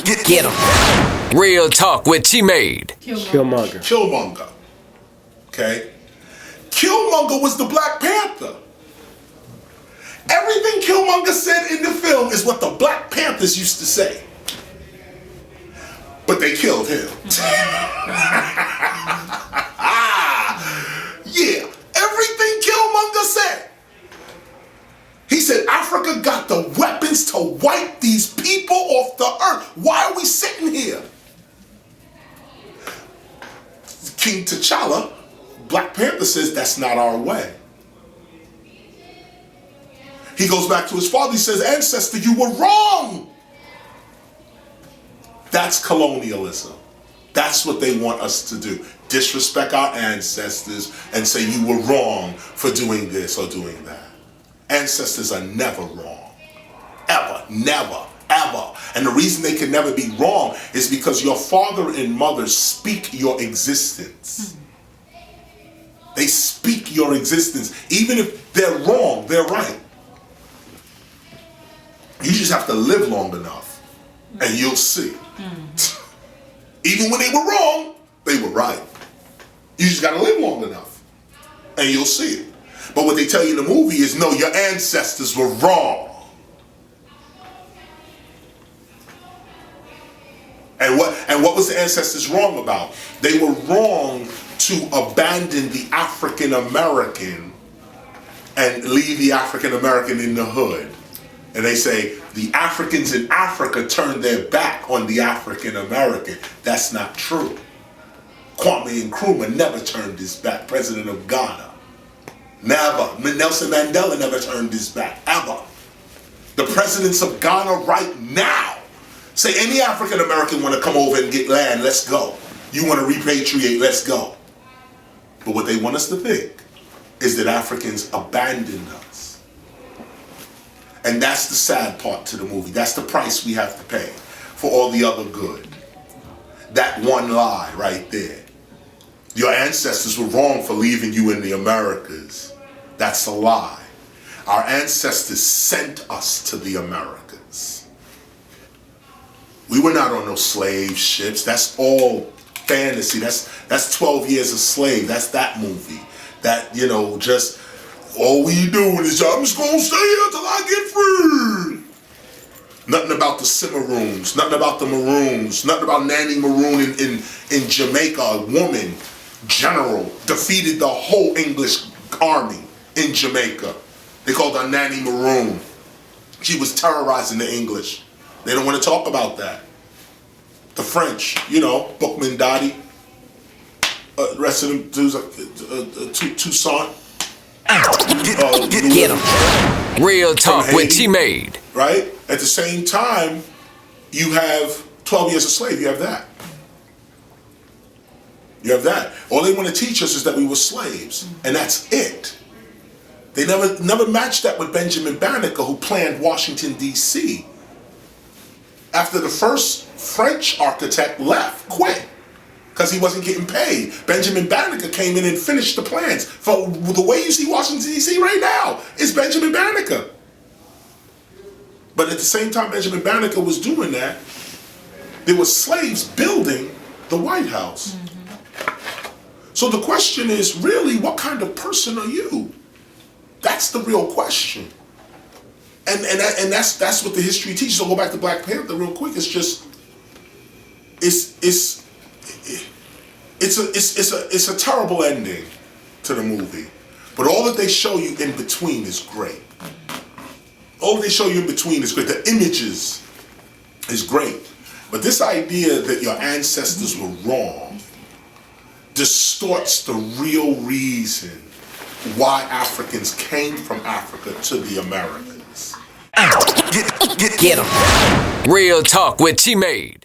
Get him. Real talk with T-Made. Killmonger. Okay? Killmonger was the Black Panther. Everything Killmonger said in the film is what the Black Panthers used to say. But they killed him. Yeah, everything Killmonger said. He said Africa got the weapons to wipe these people off the earth. Why are we sitting here? King T'Challa, Black Panther, says that's not our way. He goes back to his father. He says, ancestor, you were wrong. That's colonialism. That's what they want us to do. Disrespect our ancestors and say you were wrong for doing this or doing that. Ancestors are never wrong. Ever. Never. Ever. And the reason they can never be wrong is because your father and mother speak your existence. They speak your existence. Even if they're wrong, they're right. You just have to live long enough and you'll see. Even when they were wrong, they were right. You just gotta live long enough and you'll see it. But what they tell you in the movie is, no, your ancestors were wrong. And what was the ancestors wrong about? They were wrong to abandon the African American and leave the African American in the hood. And they say the Africans in Africa turned their back on the African American. That's not true. Kwame Nkrumah never turned his back, president of Ghana. Never. Nelson Mandela never turned his back, ever. The presidents of Ghana right now say any African American want to come over and get land, let's go. You want to repatriate, let's go. But what they want us to think is that Africans abandoned us. And that's the sad part to the movie. That's the price we have to pay for all the other good. That one lie right there. Your ancestors were wrong for leaving you in the Americas. That's a lie. Our ancestors sent us to the Americas. We were not on no slave ships. That's all fantasy. That's 12 Years a Slave. That's that movie. That, you know, just all we doing is I'm just gonna stay here till I get free. Nothing about the Cimarroons, nothing about the Maroons, nothing about Nanny Maroon in Jamaica. A woman, general, defeated the whole English army in Jamaica. They called her Nanny Maroon. She was terrorizing the English. They don't want to talk about that. The French, you know, Bookman Dottie, rest of them dudes, Toussaint. Get him. Real talk with T-Made. Right? At the same time, you have 12 Years a Slave. You have that. You have that. All they want to teach us is that we were slaves. And that's it. They never matched that with Benjamin Banneker, who planned Washington, D.C. After the first French architect left, quit, because he wasn't getting paid. Benjamin Banneker came in and finished the plans. For the way you see Washington, D.C. right now is Benjamin Banneker. But at the same time Benjamin Banneker was doing that, there were slaves building the White House. So the question is, really, what kind of person are you? That's the real question. And that's what the history teaches. So go back to Black Panther real quick. It's just, it's a terrible ending to the movie. But all that they show you in between is great. All they show you in between is great. The images is great. But this idea that your ancestors were wrong distorts the real reason why Africans came from Africa to the Americas. Get him. Real talk with T-Made.